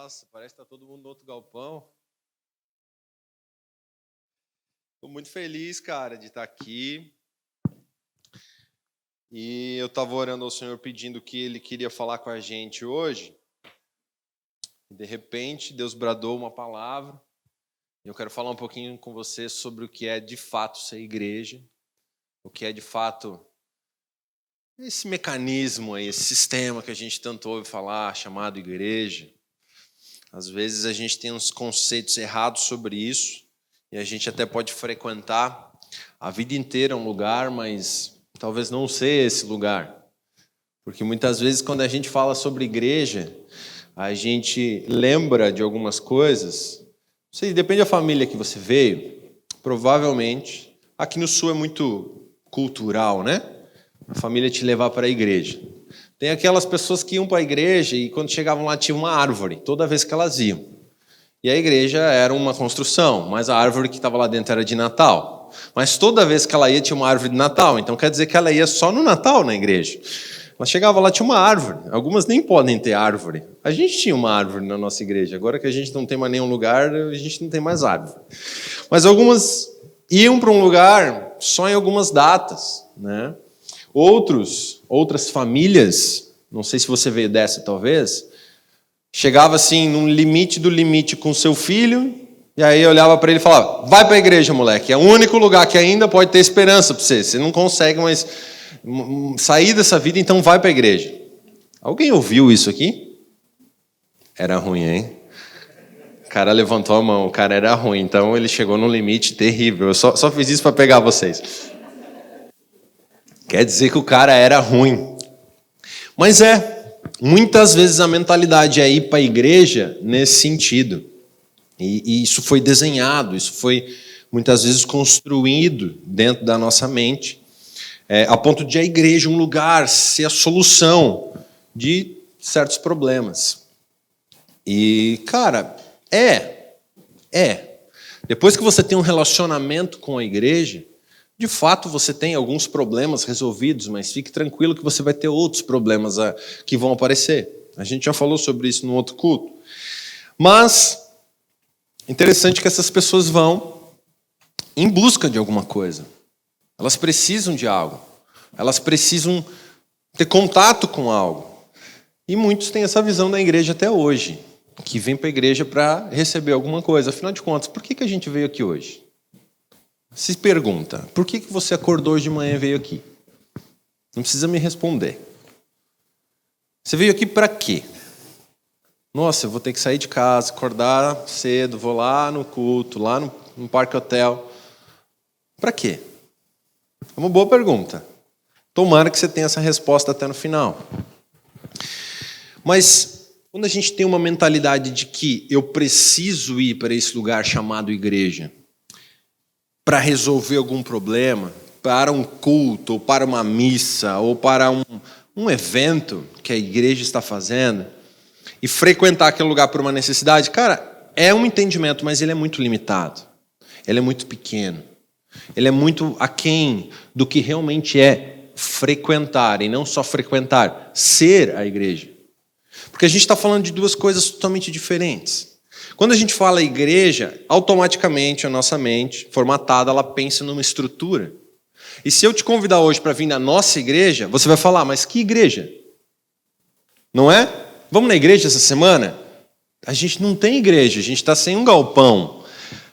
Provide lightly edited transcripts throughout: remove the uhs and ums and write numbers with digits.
Nossa, parece que tá todo mundo no outro galpão. Estou muito feliz, cara, de estar aqui. E eu estava orando ao Senhor pedindo que Ele queria falar com a gente hoje. E de repente, Deus bradou uma palavra. E eu quero falar um pouquinho com você sobre o que é de fato ser igreja. O que é de fato esse mecanismo aí, esse sistema que a gente tanto ouve falar, chamado igreja. Às vezes a gente tem uns conceitos errados sobre isso. E a gente até pode frequentar a vida inteira um lugar, mas talvez não ser esse lugar. Porque muitas vezes quando a gente fala sobre igreja, a gente lembra de algumas coisas. Não sei, depende da família que você veio. Provavelmente, aqui no Sul é muito cultural, né? A família te levar para a igreja. Tem aquelas pessoas que iam para a igreja e quando chegavam lá tinha uma árvore, toda vez que elas iam. E a igreja era uma construção, mas a árvore que estava lá dentro era de Natal. Mas toda vez que ela ia tinha uma árvore de Natal, então quer dizer que ela ia só no Natal na igreja. Ela chegava lá, tinha uma árvore. Algumas nem podem ter árvore. A gente tinha uma árvore na nossa igreja. Agora que a gente não tem mais nenhum lugar, a gente não tem mais árvore. Mas algumas iam para um lugar só em algumas datas, né? Outras famílias, não sei se você veio dessa talvez, chegava assim num limite do limite com seu filho, e aí olhava para ele e falava, vai para a igreja, moleque, é o único lugar que ainda pode ter esperança para você. Você não consegue mais sair dessa vida, então vai para a igreja. Alguém ouviu isso aqui? Era ruim, hein? O cara levantou a mão, o cara era ruim, então ele chegou num limite terrível. Eu só fiz isso para pegar vocês. Quer dizer que o cara era ruim. Mas muitas vezes a mentalidade é ir para a igreja nesse sentido. E isso foi desenhado, isso foi muitas vezes construído dentro da nossa mente, a ponto de a igreja, um lugar, ser a solução de certos problemas. E, cara, depois que você tem um relacionamento com a igreja, de fato você tem alguns problemas resolvidos, mas fique tranquilo que você vai ter outros problemas que vão aparecer. A gente já falou sobre isso no outro culto. Mas interessante que essas pessoas vão em busca de alguma coisa. Elas precisam de algo. Elas precisam ter contato com algo. E muitos têm essa visão da igreja até hoje, que vem para a igreja para receber alguma coisa. Afinal de contas, por que a gente veio aqui hoje? Se pergunta, por que você acordou hoje de manhã e veio aqui? Não precisa me responder. Você veio aqui para quê? Nossa, eu vou ter que sair de casa, acordar cedo, vou lá no culto, lá no Parque Hotel. Para quê? É uma boa pergunta. Tomara que você tenha essa resposta até no final. Mas quando a gente tem uma mentalidade de que eu preciso ir para esse lugar chamado igreja, para resolver algum problema, para um culto, ou para uma missa, ou para um evento que a igreja está fazendo, e frequentar aquele lugar por uma necessidade, cara, é um entendimento, mas ele é muito limitado. Ele é muito pequeno. Ele é muito aquém do que realmente é frequentar, e não só frequentar, ser a igreja. Porque a gente está falando de duas coisas totalmente diferentes. Quando a gente fala igreja, automaticamente a nossa mente, formatada, ela pensa numa estrutura. E se eu te convidar hoje para vir na nossa igreja, você vai falar, mas que igreja? Não é? Vamos na igreja essa semana? A gente não tem igreja, a gente está sem um galpão.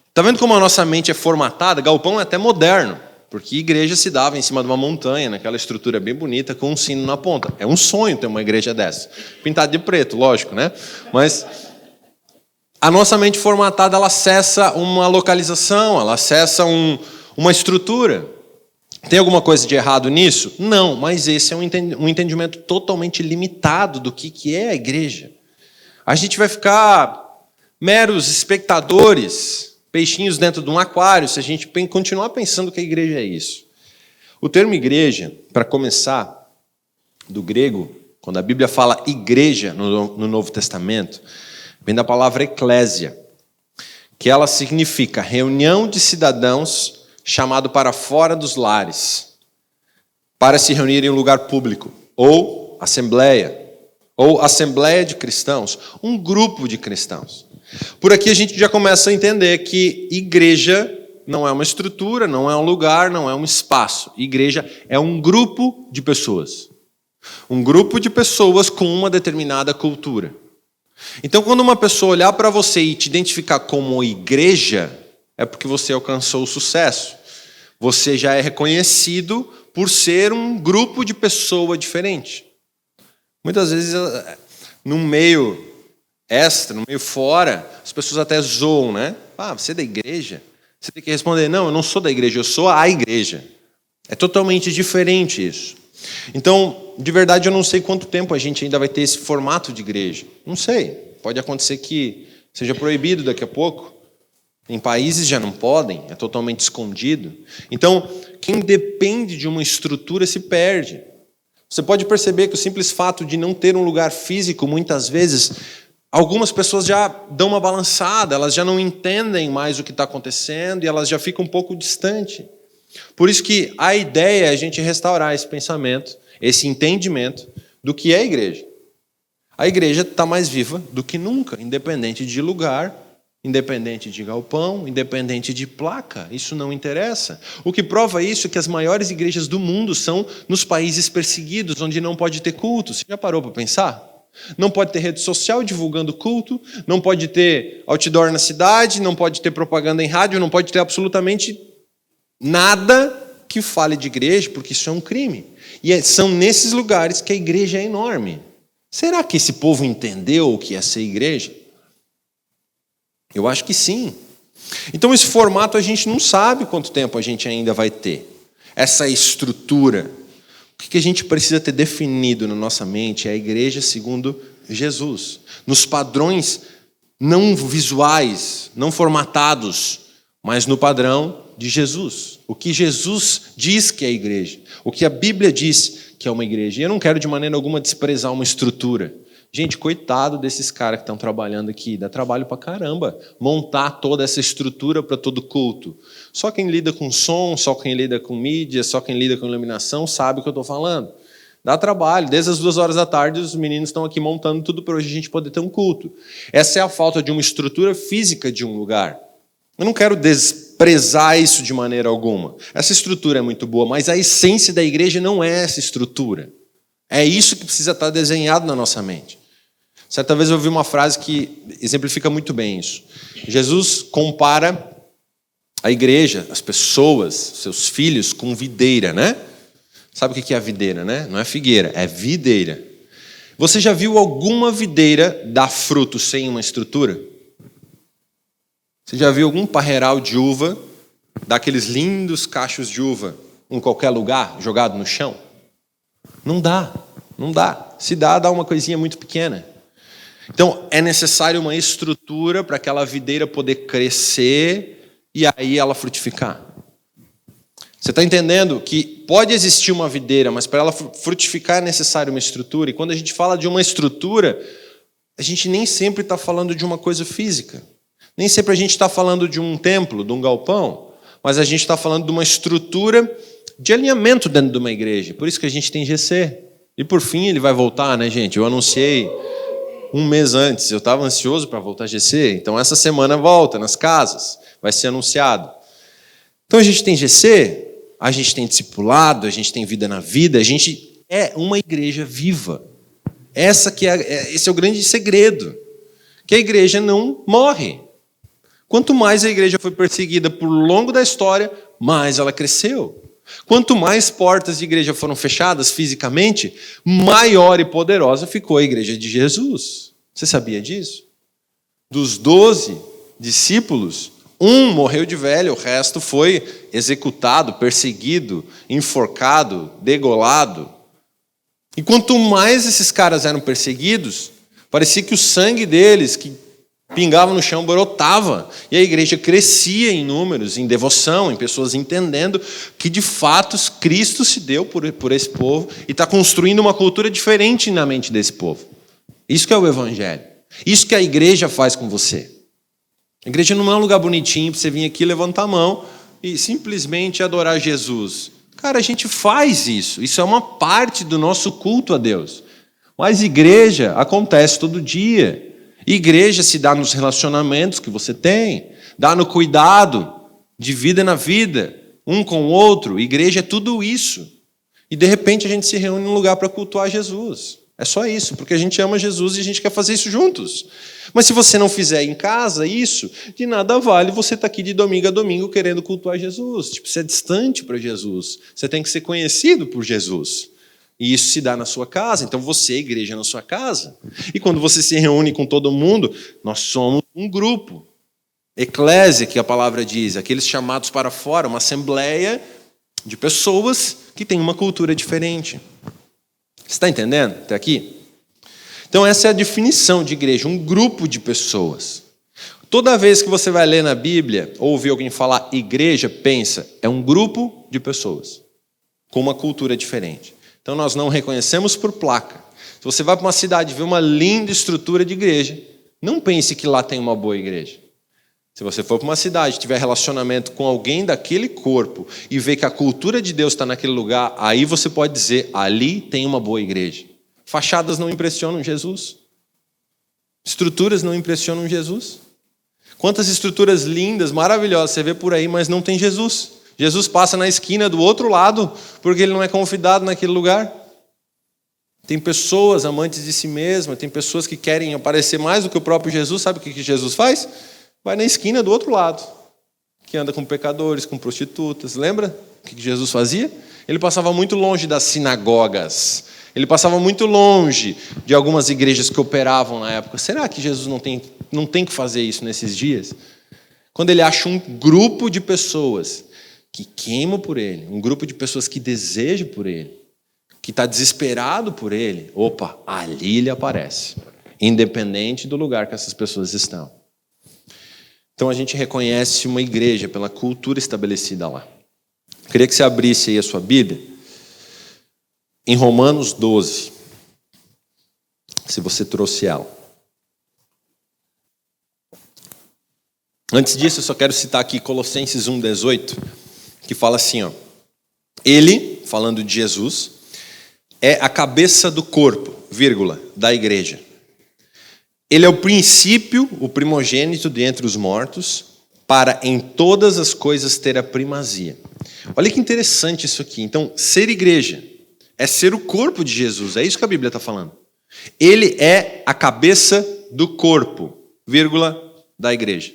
Está vendo como a nossa mente é formatada? Galpão é até moderno, porque igreja se dava em cima de uma montanha, naquela estrutura bem bonita, com um sino na ponta. É um sonho ter uma igreja dessa. Pintada de preto, lógico, né? Mas a nossa mente formatada, ela acessa uma localização, ela acessa uma estrutura. Tem alguma coisa de errado nisso? Não, mas esse é um entendimento totalmente limitado do que é a igreja. A gente vai ficar meros espectadores, peixinhos dentro de um aquário, se a gente continuar pensando que a igreja é isso. O termo igreja, para começar, do grego, quando a Bíblia fala igreja no Novo Testamento, vem da palavra eclésia, que ela significa reunião de cidadãos chamado para fora dos lares, para se reunir em um lugar público, ou assembleia, ou assembleia de cristãos, um grupo de cristãos. Por aqui a gente já começa a entender que igreja não é uma estrutura, não é um lugar, não é um espaço. Igreja é um grupo de pessoas. Um grupo de pessoas com uma determinada cultura. Então, quando uma pessoa olhar para você e te identificar como igreja, é porque você alcançou o sucesso. Você já é reconhecido por ser um grupo de pessoa diferente. Muitas vezes, no meio extra, no meio fora, as pessoas até zoam, né? Ah, você é da igreja? Você tem que responder, não, eu não sou da igreja, eu sou a igreja. É totalmente diferente isso. Então, de verdade, eu não sei quanto tempo a gente ainda vai ter esse formato de igreja. Não sei. Pode acontecer que seja proibido daqui a pouco. Em países já não podem, é totalmente escondido. Então, quem depende de uma estrutura se perde. Você pode perceber que o simples fato de não ter um lugar físico, muitas vezes, algumas pessoas já dão uma balançada, elas já não entendem mais o que está acontecendo e elas já ficam um pouco distantes. Por isso que a ideia é a gente restaurar esse pensamento, esse entendimento do que é a igreja. A igreja está mais viva do que nunca, independente de lugar, independente de galpão, independente de placa, isso não interessa. O que prova isso é que as maiores igrejas do mundo são nos países perseguidos, onde não pode ter culto. Você já parou para pensar? Não pode ter rede social divulgando culto, não pode ter outdoor na cidade, não pode ter propaganda em rádio, não pode ter absolutamente nada que fale de igreja, porque isso é um crime. E são nesses lugares que a igreja é enorme. Será que esse povo entendeu o que é ser igreja? Eu acho que sim. Então esse formato a gente não sabe quanto tempo a gente ainda vai ter. Essa estrutura. O que a gente precisa ter definido na nossa mente é a igreja segundo Jesus. Nos padrões não visuais, não formatados, mas no padrão de Jesus. O que Jesus diz que é a igreja. O que a Bíblia diz que é uma igreja. E eu não quero de maneira alguma desprezar uma estrutura. Gente, coitado desses caras que estão trabalhando aqui. Dá trabalho pra caramba montar toda essa estrutura para todo culto. Só quem lida com som, só quem lida com mídia, só quem lida com iluminação sabe o que eu estou falando. Dá trabalho. Desde as 2 da tarde, os meninos estão aqui montando tudo para hoje a gente poder ter um culto. Essa é a falta de uma estrutura física de um lugar. Eu não quero desprezar isso de maneira alguma. Essa estrutura é muito boa, mas a essência da igreja não é essa estrutura. É isso que precisa estar desenhado na nossa mente. Certa vez eu ouvi uma frase que exemplifica muito bem isso. Jesus compara a igreja, as pessoas, seus filhos, com videira, né? Sabe o que é a videira, né? Não é figueira, é videira. Você já viu alguma videira dar fruto sem uma estrutura? Você já viu algum parreiral de uva, daqueles lindos cachos de uva, em qualquer lugar, jogado no chão? Não dá, não dá. Se dá uma coisinha muito pequena. Então, é necessário uma estrutura para aquela videira poder crescer e aí ela frutificar. Você está entendendo que pode existir uma videira, mas para ela frutificar é necessário uma estrutura. E quando a gente fala de uma estrutura, a gente nem sempre está falando de uma coisa física. Nem sempre a gente está falando de um templo, de um galpão, mas a gente está falando de uma estrutura de alinhamento dentro de uma igreja. Por isso que a gente tem GC. E por fim ele vai voltar, né, gente? Eu anunciei 1 mês antes, eu estava ansioso para voltar a GC, então essa semana volta nas casas, vai ser anunciado. Então a gente tem GC, a gente tem discipulado, a gente tem vida na vida, a gente é uma igreja viva. Esse é o grande segredo, que a igreja não morre. Quanto mais a igreja foi perseguida por longo da história, mais ela cresceu. Quanto mais portas de igreja foram fechadas fisicamente, maior e poderosa ficou a igreja de Jesus. Você sabia disso? Dos 12 discípulos, 1 morreu de velho, o resto foi executado, perseguido, enforcado, degolado. E quanto mais esses caras eram perseguidos, parecia que o sangue deles, que pingava no chão, brotava. E a igreja crescia em números, em devoção, em pessoas entendendo que, de fato, Cristo se deu por esse povo e está construindo uma cultura diferente na mente desse povo. Isso que é o evangelho. Isso que a igreja faz com você. A igreja não é um lugar bonitinho para você vir aqui, levantar a mão e simplesmente adorar Jesus. Cara, a gente faz isso. Isso é uma parte do nosso culto a Deus. Mas igreja acontece todo dia. Igreja se dá nos relacionamentos que você tem, dá no cuidado de vida na vida, um com o outro. Igreja é tudo isso. E de repente a gente se reúne num lugar para cultuar Jesus. É só isso, porque a gente ama Jesus e a gente quer fazer isso juntos. Mas se você não fizer em casa isso, de nada vale você estar aqui de domingo a domingo querendo cultuar Jesus. Tipo, você é distante para Jesus. Você tem que ser conhecido por Jesus. E isso se dá na sua casa. Então você é igreja na sua casa. E quando você se reúne com todo mundo, nós somos um grupo. Eclésia, que a palavra diz, aqueles chamados para fora, uma assembleia de pessoas que têm uma cultura diferente. Você está entendendo até aqui? Então essa é a definição de igreja, um grupo de pessoas. Toda vez que você vai ler na Bíblia, ou ouvir alguém falar igreja, pensa, é um grupo de pessoas, com uma cultura diferente. Então nós não reconhecemos por placa. Se você vai para uma cidade e vê uma linda estrutura de igreja, não pense que lá tem uma boa igreja. Se você for para uma cidade e tiver relacionamento com alguém daquele corpo e ver que a cultura de Deus está naquele lugar, aí você pode dizer, ali tem uma boa igreja. Fachadas não impressionam Jesus. Estruturas não impressionam Jesus. Quantas estruturas lindas, maravilhosas você vê por aí, mas não tem Jesus. Jesus passa na esquina do outro lado porque ele não é convidado naquele lugar. Tem pessoas amantes de si mesmas, tem pessoas que querem aparecer mais do que o próprio Jesus. Sabe o que Jesus faz? Vai na esquina do outro lado, que anda com pecadores, com prostitutas. Lembra o que Jesus fazia? Ele passava muito longe das sinagogas. Ele passava muito longe de algumas igrejas que operavam na época. Será que Jesus não tem que fazer isso nesses dias? Quando ele acha um grupo de pessoas que queimam por ele, um grupo de pessoas que desejam por ele, que está desesperado por ele, opa, ali ele aparece, independente do lugar que essas pessoas estão. Então a gente reconhece uma igreja pela cultura estabelecida lá. Queria que você abrisse aí a sua Bíblia em Romanos 12, se você trouxe ela. Antes disso, eu só quero citar aqui Colossenses 1,18, que fala assim, ó, ele, falando de Jesus, é a cabeça do corpo, vírgula, da igreja. Ele é o princípio, o primogênito de entre os mortos, para em todas as coisas ter a primazia. Olha que interessante isso aqui. Então, ser igreja é ser o corpo de Jesus. É isso que a Bíblia está falando. Ele é a cabeça do corpo, vírgula, da igreja.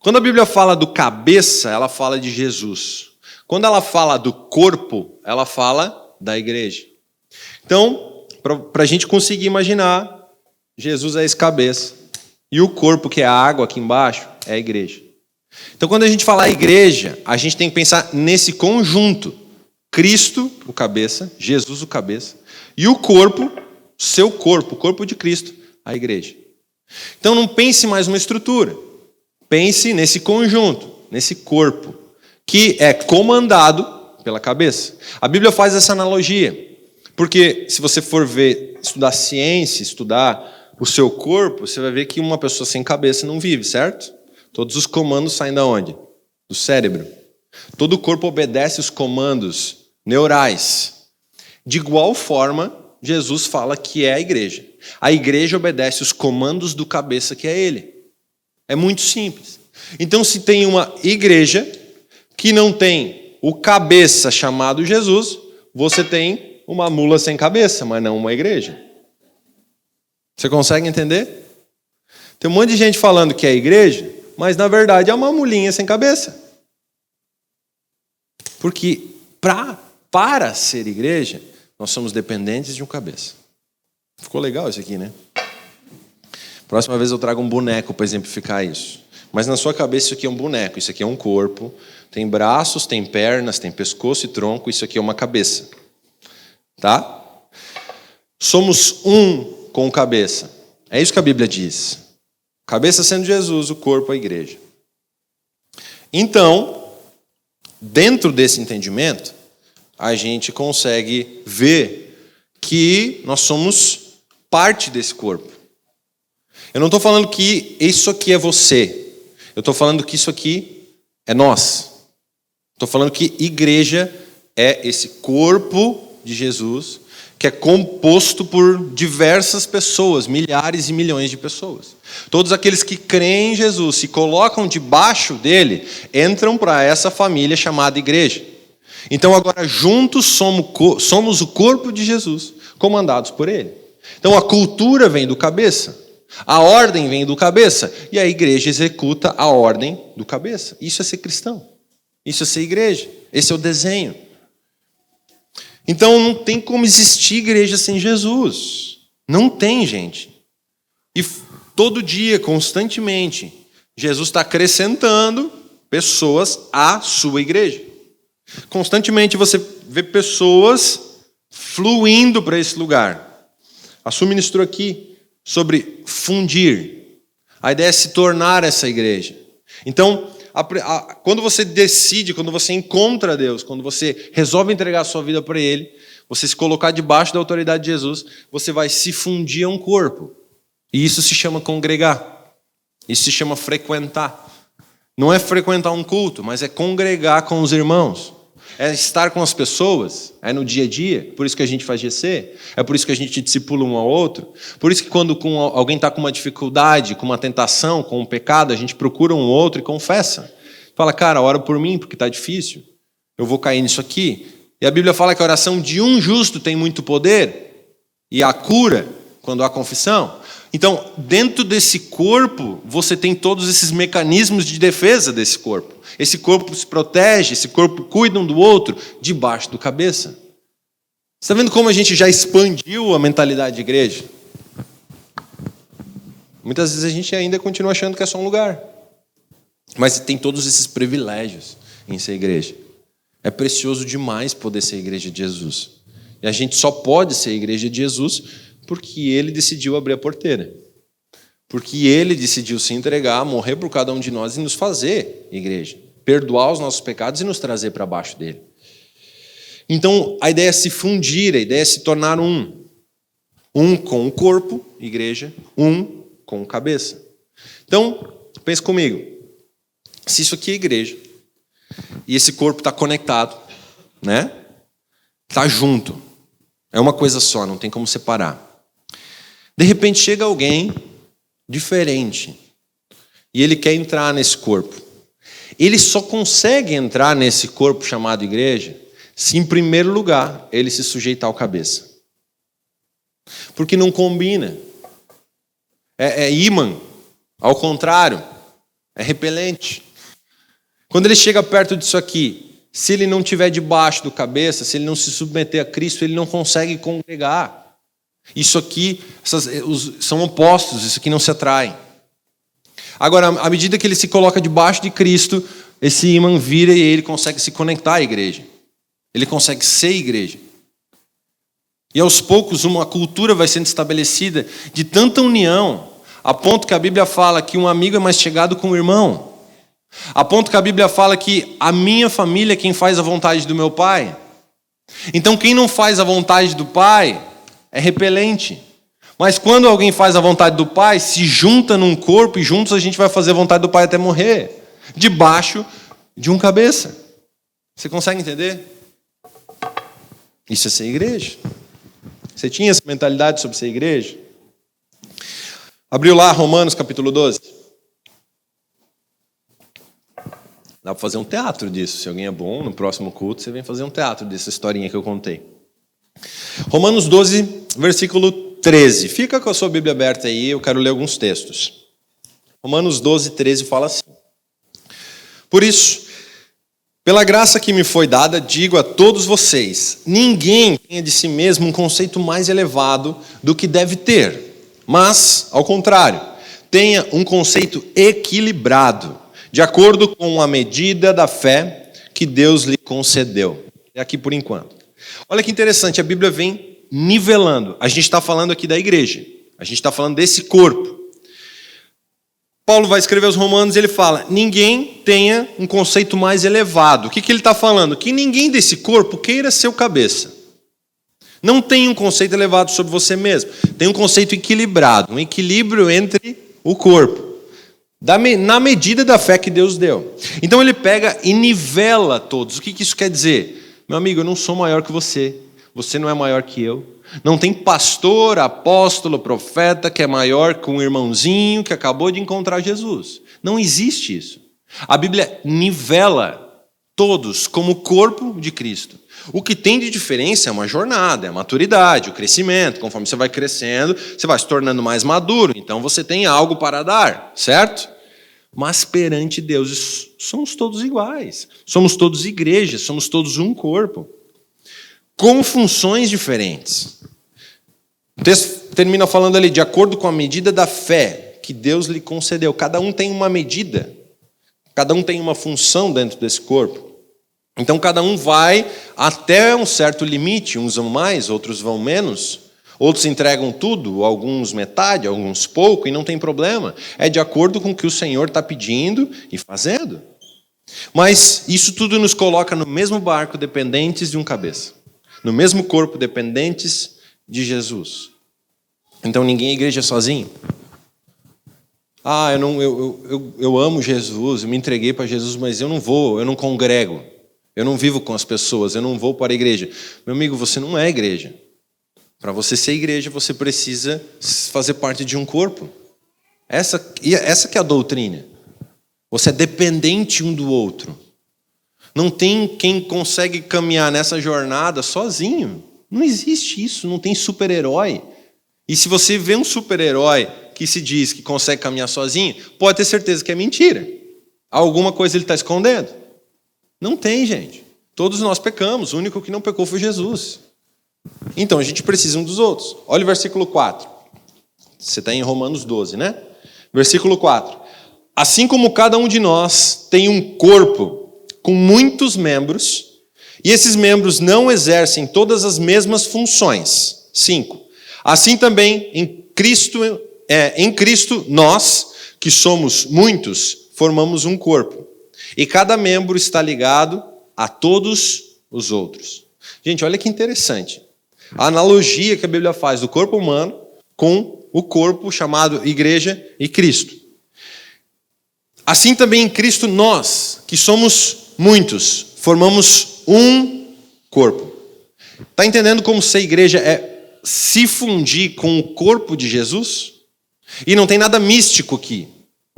Quando a Bíblia fala do cabeça, ela fala de Jesus. Quando ela fala do corpo, ela fala da igreja. Então, para a gente conseguir imaginar, Jesus é esse cabeça. E o corpo, que é a água aqui embaixo, é a igreja. Então, quando a gente fala igreja, a gente tem que pensar nesse conjunto. Cristo, o cabeça, Jesus, o cabeça, e o corpo, seu corpo, o corpo de Cristo, a igreja. Então, não pense mais numa estrutura. Pense nesse conjunto, nesse corpo, que é comandado pela cabeça. A Bíblia faz essa analogia, porque se você for ver, estudar ciência, estudar o seu corpo, você vai ver que uma pessoa sem cabeça não vive, certo? Todos os comandos saem da onde? Do cérebro. Todo o corpo obedece os comandos neurais. De igual forma, Jesus fala que é a igreja. A igreja obedece os comandos do cabeça, que é ele. É muito simples. Então, se tem uma igreja que não tem o cabeça chamado Jesus, você tem uma mula sem cabeça, mas não uma igreja. Você consegue entender? Tem um monte de gente falando que é igreja, mas na verdade é uma mulinha sem cabeça. Porque para ser igreja, nós somos dependentes de um cabeça. Ficou legal isso aqui, né? Próxima vez eu trago um boneco para exemplificar isso. Mas na sua cabeça isso aqui é um boneco, isso aqui é um corpo. Tem braços, tem pernas, tem pescoço e tronco, isso aqui é uma cabeça. Tá? Somos um com o cabeça. É isso que a Bíblia diz. Cabeça sendo Jesus, o corpo a igreja. Então, dentro desse entendimento, a gente consegue ver que nós somos parte desse corpo. Eu não estou falando que isso aqui é você. Eu estou falando que isso aqui é nós. Estou falando que igreja é esse corpo de Jesus que é composto por diversas pessoas, milhares e milhões de pessoas. Todos aqueles que creem em Jesus, se colocam debaixo dele, entram para essa família chamada igreja. Então agora juntos somos o corpo de Jesus, comandados por ele. Então a cultura vem do cabeça, a ordem vem do cabeça, e a igreja executa a ordem do cabeça. Isso é ser cristão, isso é ser igreja, esse é o desenho. Então não tem como existir igreja sem Jesus. Não tem, gente. E todo dia, constantemente, Jesus está acrescentando pessoas à sua igreja. Constantemente você vê pessoas fluindo para esse lugar. A Su ministrou aqui sobre fundir. A ideia é se tornar essa igreja. Então, quando você decide, quando você encontra Deus, quando você resolve entregar a sua vida para Ele, você se colocar debaixo da autoridade de Jesus, você vai se fundir a um corpo. E isso se chama congregar. Isso se chama frequentar. Não é frequentar um culto, mas é congregar com os irmãos. É estar com as pessoas, é no dia a dia. Por isso que a gente faz GC, é por isso que a gente discipula um ao outro. Por isso que quando alguém está com uma dificuldade, com uma tentação, com um pecado, a gente procura um outro e confessa. Fala, cara, ora por mim, porque está difícil. Eu vou cair nisso aqui. E a Bíblia fala que a oração de um justo tem muito poder. E a cura, quando há confissão. Então, dentro desse corpo, você tem todos esses mecanismos de defesa desse corpo. Esse corpo se protege, esse corpo cuida um do outro, debaixo do cabeça. Você está vendo como a gente já expandiu a mentalidade de igreja? Muitas vezes a gente ainda continua achando que é só um lugar. Mas tem todos esses privilégios em ser igreja. É precioso demais poder ser igreja de Jesus. E a gente só pode ser igreja de Jesus porque ele decidiu abrir a porteira. Porque ele decidiu se entregar, morrer por cada um de nós e nos fazer igreja. Perdoar os nossos pecados e nos trazer para baixo dele. Então, a ideia é se fundir, a ideia é se tornar um. Um com o corpo, igreja, um com a cabeça. Então, pense comigo. Se isso aqui é igreja, e esse corpo está conectado, né? Está junto. É uma coisa só, não tem como separar. De repente chega alguém diferente e ele quer entrar nesse corpo. Ele só consegue entrar nesse corpo chamado igreja se, em primeiro lugar, ele se sujeitar ao cabeça. Porque não combina. É ímã. Ao contrário, é repelente. Quando ele chega perto disso aqui, se ele não estiver debaixo do cabeça, se ele não se submeter a Cristo, ele não consegue congregar. Isso aqui são opostos, isso aqui não se atrai. Agora, à medida que ele se coloca debaixo de Cristo, esse ímã vira e ele consegue se conectar à igreja. Ele consegue ser igreja. E aos poucos uma cultura vai sendo estabelecida de tanta união, a ponto que a Bíblia fala que um amigo é mais chegado com o irmão. A ponto que a Bíblia fala que a minha família é quem faz a vontade do meu pai. Então quem não faz a vontade do pai é repelente. Mas quando alguém faz a vontade do pai, se junta num corpo e juntos a gente vai fazer a vontade do pai até morrer. Debaixo de um cabeça. Você consegue entender? Isso é ser igreja. Você tinha essa mentalidade sobre ser igreja? Abriu lá Romanos capítulo 12. Dá para fazer um teatro disso. Se alguém é bom, no próximo culto você vem fazer um teatro dessa historinha que eu contei. Romanos 12, versículo 13. Fica com a sua Bíblia aberta aí, eu quero ler alguns textos. Romanos 12, 13 fala assim. Por isso, pela graça que me foi dada, digo a todos vocês, ninguém tenha de si mesmo um conceito mais elevado do que deve ter, mas, ao contrário, tenha um conceito equilibrado, de acordo com a medida da fé que Deus lhe concedeu. É aqui por enquanto. Olha que interessante, a Bíblia vem nivelando. A gente está falando aqui da igreja. A gente está falando desse corpo. Paulo vai escrever aos Romanos e ele fala, ninguém tenha um conceito mais elevado. O que ele está falando? Que ninguém desse corpo queira ser o cabeça. Não tem um conceito elevado sobre você mesmo. Tem um conceito equilibrado, um equilíbrio entre o corpo. Na medida da fé que Deus deu. Então ele pega e nivela todos. O que isso quer dizer? Meu amigo, eu não sou maior que você. você não é maior que eu. Não tem pastor, apóstolo, profeta que é maior que um irmãozinho que acabou de encontrar Jesus. Não existe isso. A Bíblia nivela todos como corpo de Cristo. O que tem de diferença é uma jornada, é a maturidade, o crescimento. Conforme você vai crescendo, você vai se tornando mais maduro. Então você tem algo para dar, certo? Mas perante Deus somos todos iguais. Somos todos igreja, somos todos um corpo. Com funções diferentes. O texto termina falando ali, de acordo com a medida da fé que Deus lhe concedeu. Cada um tem uma medida. Cada um tem uma função dentro desse corpo. Então, cada um vai até um certo limite. Uns vão mais, outros vão menos. Outros entregam tudo, alguns metade, alguns pouco, e não tem problema. É de acordo com o que o Senhor está pedindo e fazendo. Mas isso tudo nos coloca no mesmo barco, dependentes de um cabeça. No mesmo corpo, dependentes de Jesus. Então, ninguém é igreja sozinho. Eu amo Jesus, eu me entreguei para Jesus, mas eu não congrego. Eu não vivo com as pessoas, eu não vou para a igreja. Meu amigo, você não é igreja. Para você ser igreja, você precisa fazer parte de um corpo. Essa que é a doutrina. Você é dependente um do outro. Não tem quem consegue caminhar nessa jornada sozinho. Não existe isso, não tem super-herói. E se você vê um super-herói que se diz que consegue caminhar sozinho, pode ter certeza que é mentira. Alguma coisa ele está escondendo. Não tem, gente. Todos nós pecamos, o único que não pecou foi Jesus. Então, a gente precisa um dos outros. Olha o versículo 4. Você está em Romanos 12, né? Versículo 4. Assim como cada um de nós tem um corpo com muitos membros, e esses membros não exercem todas as mesmas funções. 5. Assim também, em Cristo, nós, que somos muitos, formamos um corpo. E cada membro está ligado a todos os outros. Gente, olha que interessante. A analogia que a Bíblia faz do corpo humano com o corpo chamado igreja e Cristo. Assim também em Cristo nós, que somos muitos, formamos um corpo. Está entendendo como ser igreja é se fundir com o corpo de Jesus? E não tem nada místico aqui.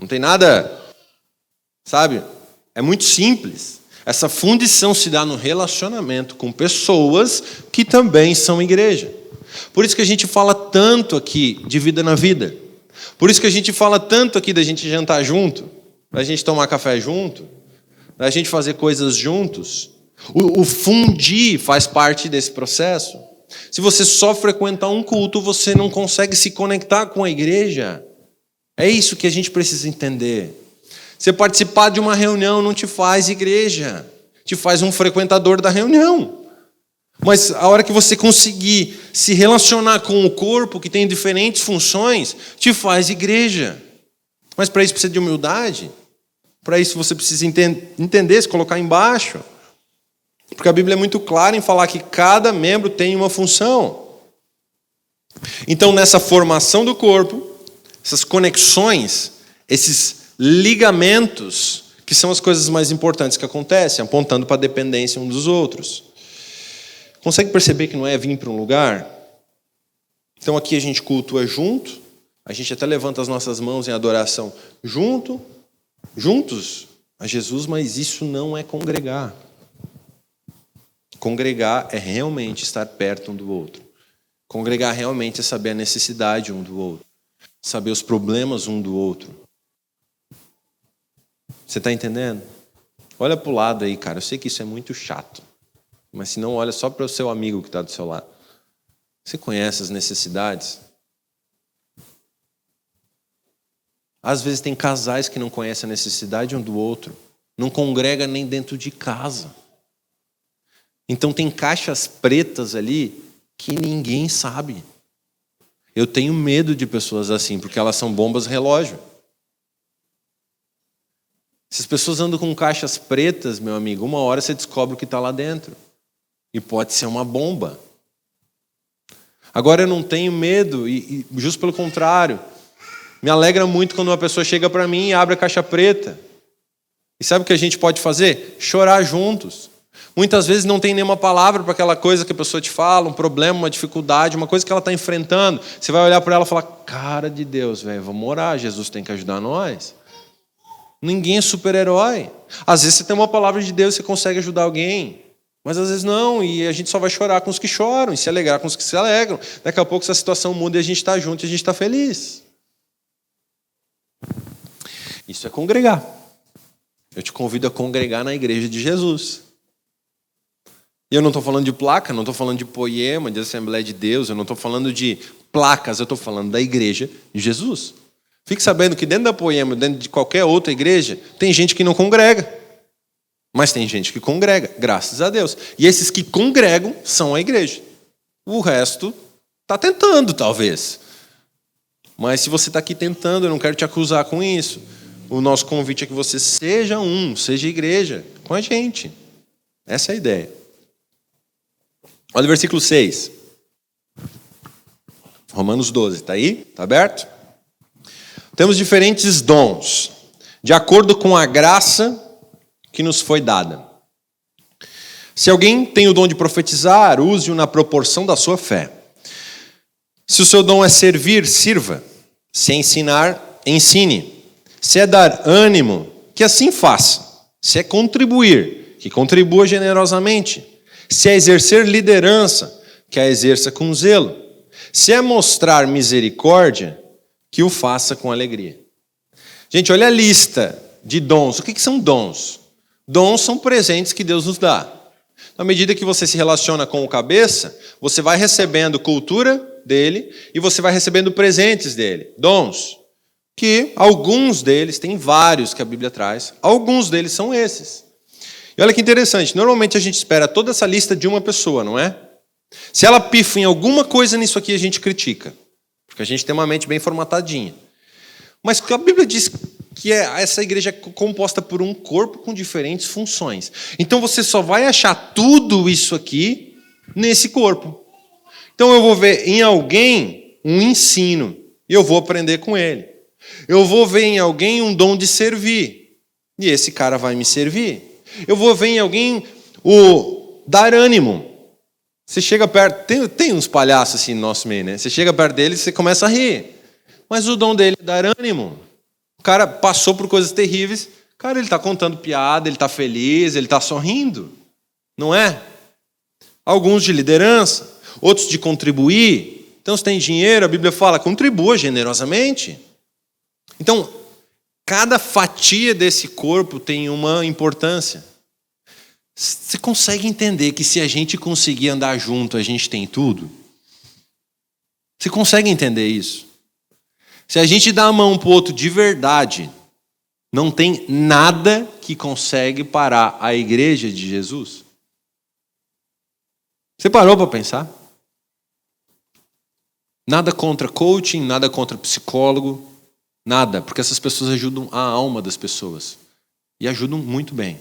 Não tem nada, sabe? É muito simples. Essa fundição se dá no relacionamento com pessoas que também são igreja. Por isso que a gente fala tanto aqui de vida na vida. Por isso que a gente fala tanto aqui da gente jantar junto, da gente tomar café junto, da gente fazer coisas juntos. O fundir faz parte desse processo. Se você só frequentar um culto, você não consegue se conectar com a igreja. É isso que a gente precisa entender. Você participar de uma reunião não te faz igreja, te faz um frequentador da reunião. Mas a hora que você conseguir se relacionar com o corpo, que tem diferentes funções, te faz igreja. Mas para isso precisa de humildade. Para isso você precisa entender, se colocar embaixo. Porque a Bíblia é muito clara em falar que cada membro tem uma função. Então, nessa formação do corpo, essas conexões, esses ligamentos, que são as coisas mais importantes que acontecem, apontando para a dependência uns dos outros. Consegue perceber que não é vir para um lugar? Então aqui a gente cultua junto, a gente até levanta as nossas mãos em adoração juntos a Jesus, mas isso não é congregar. Congregar é realmente estar perto um do outro. Congregar realmente é saber a necessidade um do outro, saber os problemas um do outro. Você está entendendo? Olha para o lado aí, cara. Eu sei que isso é muito chato. Mas se não, olha só para o seu amigo que está do seu lado. Você conhece as necessidades? Às vezes tem casais que não conhecem a necessidade um do outro. Não congrega nem dentro de casa. Então tem caixas pretas ali que ninguém sabe. Eu tenho medo de pessoas assim, porque elas são bombas relógio. Se as pessoas andam com caixas pretas, meu amigo, uma hora você descobre o que está lá dentro. E pode ser uma bomba. Agora eu não tenho medo, e justo pelo contrário. Me alegra muito quando uma pessoa chega para mim e abre a caixa preta. E sabe o que a gente pode fazer? Chorar juntos. Muitas vezes não tem nenhuma palavra para aquela coisa que a pessoa te fala, um problema, uma dificuldade, uma coisa que ela está enfrentando. Você vai olhar para ela e falar, cara de Deus, velho, vamos orar, Jesus tem que ajudar nós. Ninguém é super-herói. Às vezes você tem uma palavra de Deus e você consegue ajudar alguém, mas às vezes não, e a gente só vai chorar com os que choram e se alegrar com os que se alegram. Daqui a pouco essa situação muda e a gente está junto e a gente está feliz. Isso é congregar. Eu te convido a congregar na igreja de Jesus. E eu não estou falando de placa, não estou falando de poema, de Assembleia de Deus, eu não estou falando de placas, eu estou falando da igreja de Jesus. Fique sabendo que dentro da poema, dentro de qualquer outra igreja, tem gente que não congrega. Mas tem gente que congrega, graças a Deus. E esses que congregam são a igreja. O resto está tentando, talvez. Mas se você está aqui tentando, eu não quero te acusar com isso. O nosso convite é que você seja seja igreja com a gente. Essa é a ideia. Olha o versículo 6. Romanos 12, está aí? Está aberto? Temos diferentes dons, de acordo com a graça que nos foi dada. Se alguém tem o dom de profetizar, use-o na proporção da sua fé. Se o seu dom é servir, sirva. Se é ensinar, ensine. Se é dar ânimo, que assim faça. Se é contribuir, que contribua generosamente. Se é exercer liderança, que a exerça com zelo. Se é mostrar misericórdia, que o faça com alegria. Gente, olha a lista de dons. O que são dons? Dons são presentes que Deus nos dá. À medida que você se relaciona com o cabeça, você vai recebendo cultura dele e você vai recebendo presentes dele. Dons. Que alguns deles, tem vários que a Bíblia traz, alguns deles são esses. E olha que interessante, normalmente a gente espera toda essa lista de uma pessoa, não é? Se ela pifa em alguma coisa nisso aqui, a gente critica. Porque a gente tem uma mente bem formatadinha. Mas a Bíblia diz que essa igreja é composta por um corpo com diferentes funções. Então você só vai achar tudo isso aqui nesse corpo. Então eu vou ver em alguém um ensino e eu vou aprender com ele. Eu vou ver em alguém um dom de servir e esse cara vai me servir. Eu vou ver em alguém o dar ânimo. Você chega perto, tem uns palhaços assim no nosso meio, né? Você chega perto dele e você começa a rir. Mas o dom dele é dar ânimo. O cara passou por coisas terríveis. Cara, ele está contando piada, ele está feliz, ele está sorrindo. Não é? Alguns de liderança, outros de contribuir. Então, se tem dinheiro, a Bíblia fala, contribua generosamente. Então, cada fatia desse corpo tem uma importância. Você consegue entender que se a gente conseguir andar junto, a gente tem tudo? Você consegue entender isso? Se a gente dá a mão para o outro de verdade, não tem nada que consegue parar a igreja de Jesus? Você parou para pensar? Nada contra coaching, nada contra psicólogo, nada, porque essas pessoas ajudam a alma das pessoas. E ajudam muito bem.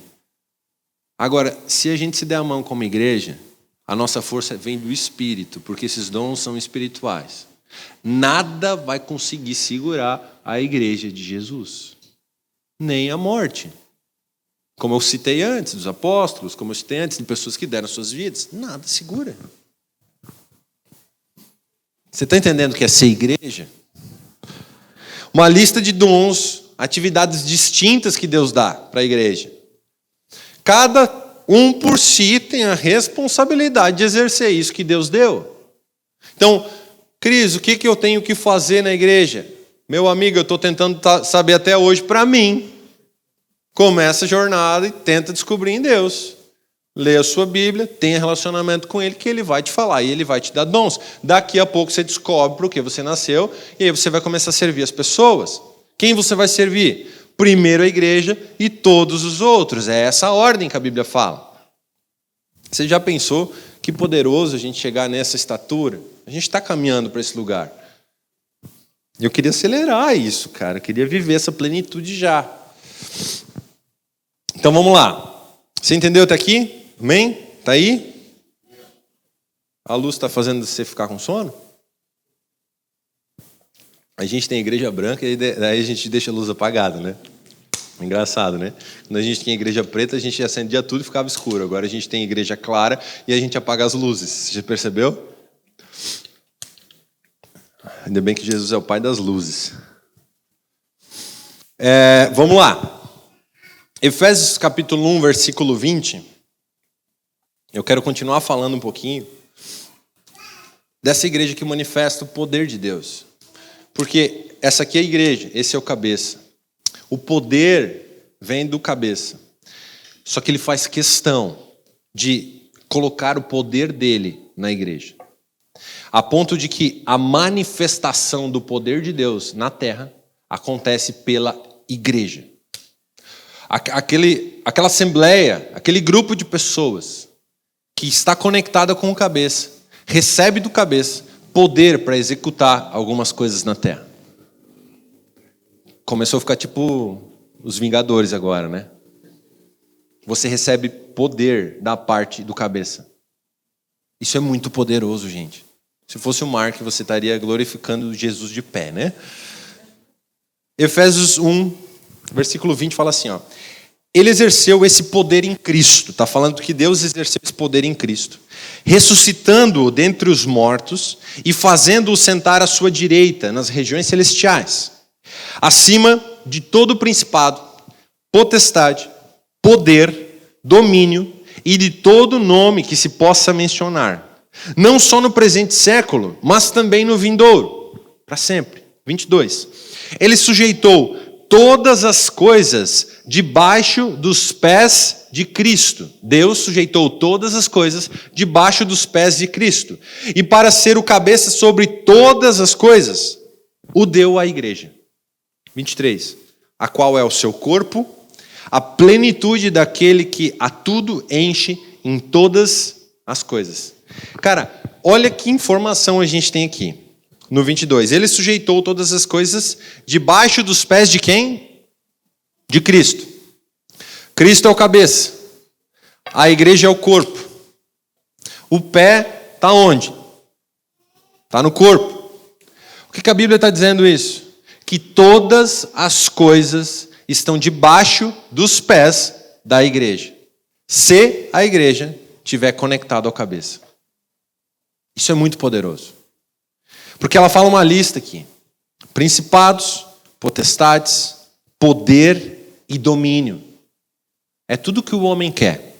Agora, se a gente se der a mão como igreja, a nossa força vem do Espírito, porque esses dons são espirituais. Nada vai conseguir segurar a igreja de Jesus. Nem a morte. Como eu citei antes, dos apóstolos, como eu citei antes, de pessoas que deram suas vidas, nada segura. Você está entendendo o que é ser igreja? Uma lista de dons, atividades distintas que Deus dá para a igreja. Cada um por si tem a responsabilidade de exercer isso que Deus deu. Então, Cris, o que eu tenho que fazer na igreja? Meu amigo, eu estou tentando saber até hoje para mim. Começa a jornada e tenta descobrir em Deus. Lê a sua Bíblia, tenha relacionamento com Ele, que Ele vai te falar e Ele vai te dar dons. Daqui a pouco você descobre por que você nasceu e aí você vai começar a servir as pessoas. Quem você vai servir? Primeiro a igreja e todos os outros. É essa a ordem que a Bíblia fala. Você já pensou que poderoso a gente chegar nessa estatura? A gente está caminhando para esse lugar. Eu queria acelerar isso, cara. Eu queria viver essa plenitude já. Então vamos lá. Você entendeu até aqui? Amém? Está aí? A luz está fazendo você ficar com sono? A gente tem igreja branca e daí a gente deixa a luz apagada, né? Engraçado, né? Quando a gente tinha igreja preta, a gente acendia tudo e ficava escuro. Agora a gente tem igreja clara e a gente apaga as luzes. Você já percebeu? Ainda bem que Jesus é o pai das luzes. Vamos lá. Efésios capítulo 1, versículo 20. Eu quero continuar falando um pouquinho dessa igreja que manifesta o poder de Deus. Porque essa aqui é a igreja, esse é o cabeça. O poder vem do cabeça. Só que ele faz questão de colocar o poder dele na igreja. A ponto de que a manifestação do poder de Deus na terra acontece pela igreja. Aquela assembleia, aquele grupo de pessoas que está conectada com o cabeça, recebe do cabeça poder para executar algumas coisas na terra. Começou a ficar tipo os Vingadores agora, né? Você recebe poder da parte do cabeça. Isso é muito poderoso, gente. Se fosse o Mark, você estaria glorificando Jesus de pé, né? Efésios 1, versículo 20 fala assim, ó. Ele exerceu esse poder em Cristo. Está falando que Deus exerceu esse poder em Cristo. Ressuscitando-o dentre os mortos e fazendo-o sentar à sua direita nas regiões celestiais. Acima de todo principado, potestade, poder, domínio e de todo nome que se possa mencionar. Não só no presente século, mas também no vindouro. Para sempre. 22. Ele sujeitou todas as coisas debaixo dos pés de Cristo. Deus sujeitou todas as coisas debaixo dos pés de Cristo. E para ser o cabeça sobre todas as coisas, o deu à igreja. 23. A qual é o seu corpo, a plenitude daquele que a tudo enche em todas as coisas. Cara, olha que informação a gente tem aqui. No 22. Ele sujeitou todas as coisas debaixo dos pés de quem? De Cristo. Cristo é o cabeça. A igreja é o corpo. O pé está onde? Está no corpo. O que a Bíblia está dizendo isso? Que todas as coisas estão debaixo dos pés da igreja. Se a igreja estiver conectada ao cabeça. Isso é muito poderoso. Porque ela fala uma lista aqui. Principados, potestades, poder e domínio. É tudo que o homem quer.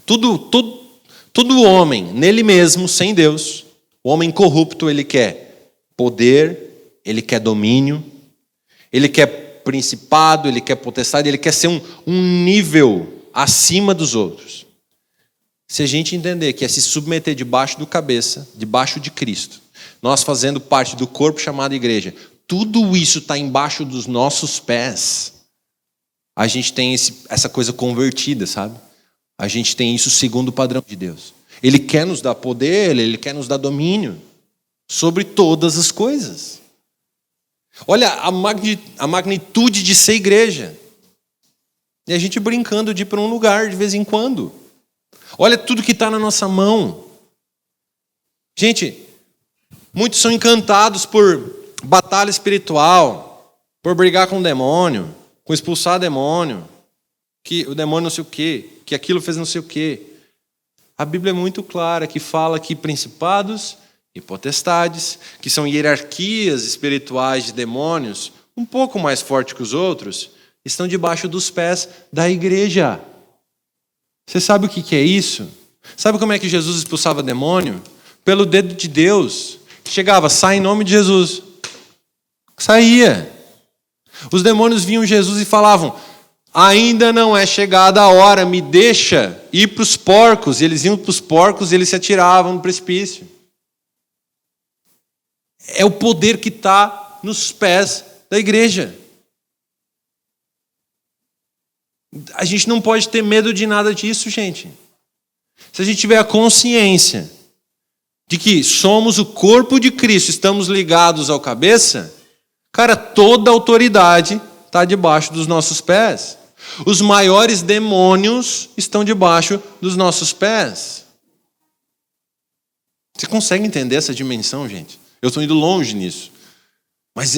Todo homem, nele mesmo, sem Deus, o homem corrupto, ele quer poder, ele quer domínio, ele quer principado, ele quer potestade, ele quer ser um nível acima dos outros. Se a gente entender que é se submeter debaixo do cabeça, debaixo de Cristo, nós fazendo parte do corpo chamado igreja, tudo isso está embaixo dos nossos pés, a gente tem essa coisa convertida, sabe? A gente tem isso segundo o padrão de Deus. Ele quer nos dar poder, ele quer nos dar domínio sobre todas as coisas. Olha a magnitude de ser igreja. E a gente brincando de ir para um lugar de vez em quando. Olha tudo que está na nossa mão. Gente, muitos são encantados por batalha espiritual, por brigar com o demônio, com expulsar demônio, que o demônio não sei o quê, que aquilo fez não sei o quê. A Bíblia é muito clara que fala que principados e potestades, que são hierarquias espirituais de demônios, um pouco mais fortes que os outros, estão debaixo dos pés da igreja. Você sabe o que é isso? Sabe como é que Jesus expulsava demônio? Pelo dedo de Deus. Chegava, sai em nome de Jesus. Saía. Os demônios vinham Jesus e falavam, ainda não é chegada a hora, me deixa ir para os porcos. E eles iam para os porcos e eles se atiravam no precipício. É o poder que está nos pés da igreja. A gente não pode ter medo de nada disso, gente. Se a gente tiver a consciência de que somos o corpo de Cristo, estamos ligados ao cabeça, cara, toda a autoridade está debaixo dos nossos pés. Os maiores demônios estão debaixo dos nossos pés. Você consegue entender essa dimensão, gente? Eu estou indo longe nisso. Mas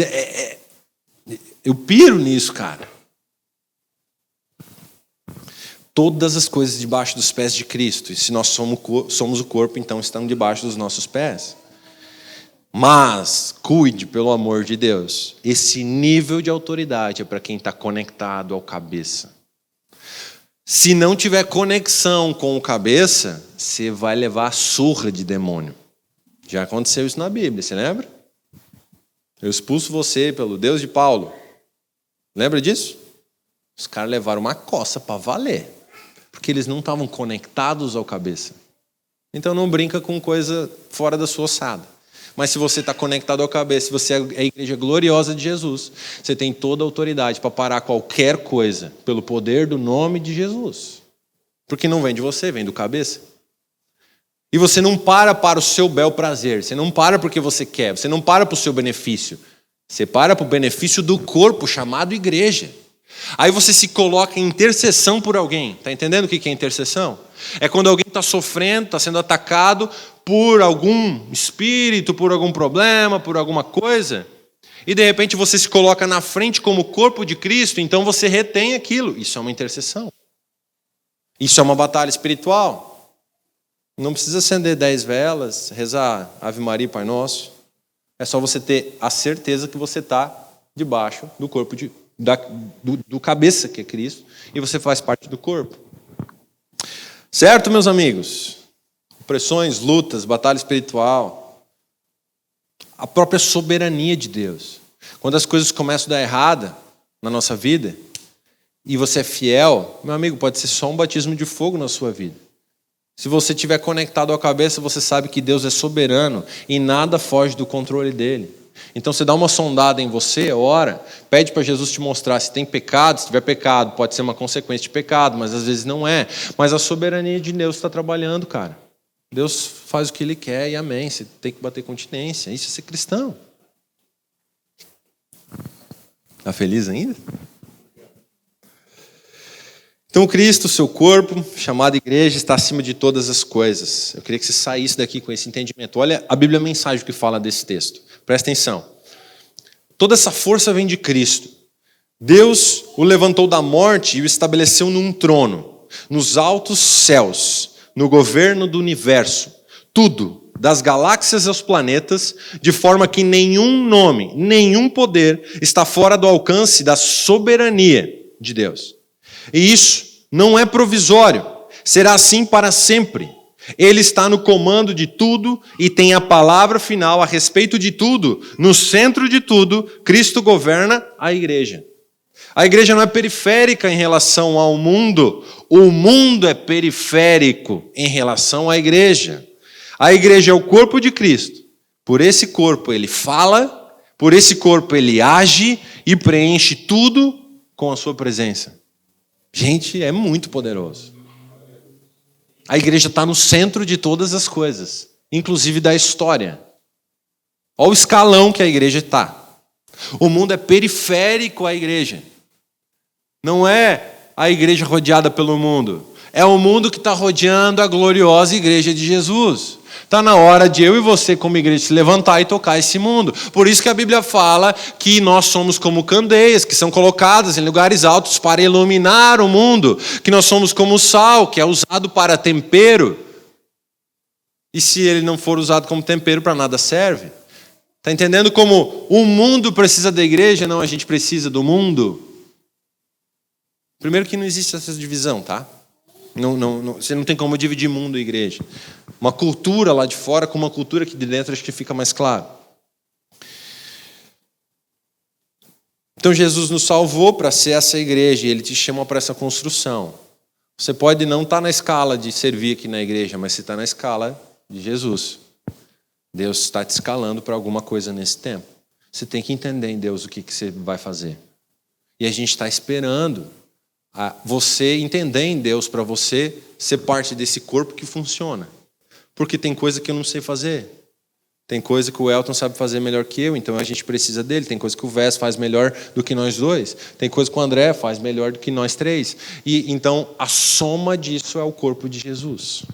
eu piro nisso, cara. todas as coisas debaixo dos pés de Cristo. E se nós somos o corpo, então estão debaixo dos nossos pés. Mas cuide, pelo amor de Deus, esse nível de autoridade é para quem está conectado ao cabeça. Se não tiver conexão com o cabeça, você vai levar a surra de demônio. Já aconteceu isso na Bíblia, você lembra? Eu expulso você pelo Deus de Paulo. Lembra disso? Os caras levaram uma coça para valer, porque eles não estavam conectados ao cabeça. Então não brinca com coisa fora da sua ossada. Mas se você está conectado ao cabeça, se você é a igreja gloriosa de Jesus, você tem toda a autoridade para parar qualquer coisa pelo poder do nome de Jesus. Porque não vem de você, vem do cabeça. E você não para o seu bel prazer, você não para porque você quer, você não para para o seu benefício. Você para para o benefício do corpo chamado igreja. Aí você se coloca em intercessão por alguém. Está entendendo o que é intercessão? É quando alguém está sofrendo, está sendo atacado por algum espírito, por algum problema, por alguma coisa, e de repente você se coloca na frente como corpo de Cristo, então você retém aquilo. Isso é uma intercessão. Isso é uma batalha espiritual. Não precisa acender 10 velas, rezar Ave Maria, Pai Nosso. É só você ter a certeza que você está debaixo do corpo do cabeça, que é Cristo, e você faz parte do corpo. Certo, meus amigos? Opressões, lutas, batalha espiritual. A própria soberania de Deus. Quando as coisas começam a dar errada na nossa vida, e você é fiel, meu amigo, pode ser só um batismo de fogo na sua vida. Se você estiver conectado à cabeça, você sabe que Deus é soberano e nada foge do controle dele. Então você dá uma sondada em você, ora, pede para Jesus te mostrar se tem pecado. Se tiver pecado, pode ser uma consequência de pecado, mas às vezes não é. Mas a soberania de Deus está trabalhando, cara. Deus faz o que Ele quer e amém. Você tem que bater continência. Isso é ser cristão. Está feliz ainda? Então Cristo, seu corpo, chamado igreja, está acima de todas as coisas. Eu queria que você saísse daqui com esse entendimento. Olha a Bíblia Mensagem que fala desse texto. Presta atenção. Toda essa força vem de Cristo. Deus o levantou da morte e o estabeleceu num trono, nos altos céus, no governo do universo. Tudo, das galáxias aos planetas, de forma que nenhum nome, nenhum poder está fora do alcance da soberania de Deus. E isso não é provisório, será assim para sempre. Ele está no comando de tudo e tem a palavra final a respeito de tudo. No centro de tudo, Cristo governa a igreja. A igreja não é periférica em relação ao mundo. O mundo é periférico em relação à igreja. A igreja é o corpo de Cristo. Por esse corpo ele fala, por esse corpo ele age e preenche tudo com a sua presença. Gente, é muito poderoso. A igreja está no centro de todas as coisas, inclusive da história. Olha o escalão que a igreja está. O mundo é periférico à igreja. Não é a igreja rodeada pelo mundo. É o mundo que está rodeando a gloriosa igreja de Jesus. Está na hora de eu e você, como igreja, se levantar e tocar esse mundo. Por isso que a Bíblia fala que nós somos como candeias, que são colocadas em lugares altos para iluminar o mundo. Que nós somos como o sal, que é usado para tempero. E se ele não for usado como tempero, para nada serve. Está entendendo como o mundo precisa da igreja, não a gente precisa do mundo? Primeiro que não existe essa divisão, tá? Você não tem como dividir mundo e igreja. Uma cultura lá de fora com uma cultura aqui de dentro, acho que fica mais claro. Então Jesus nos salvou para ser essa igreja e Ele te chama para essa construção. Você pode não estar na escala de servir aqui na igreja, mas você está na escala de Jesus. Deus está te escalando para alguma coisa nesse tempo. Você tem que entender em Deus o que você vai fazer. E a gente está esperando você entender em Deus para você ser parte desse corpo que funciona. Porque tem coisa que eu não sei fazer. Tem coisa que o Elton sabe fazer melhor que eu, então a gente precisa dele. Tem coisa que o Vés faz melhor do que nós dois. Tem coisa que o André faz melhor do que nós três. E então a soma disso é o corpo de Jesus.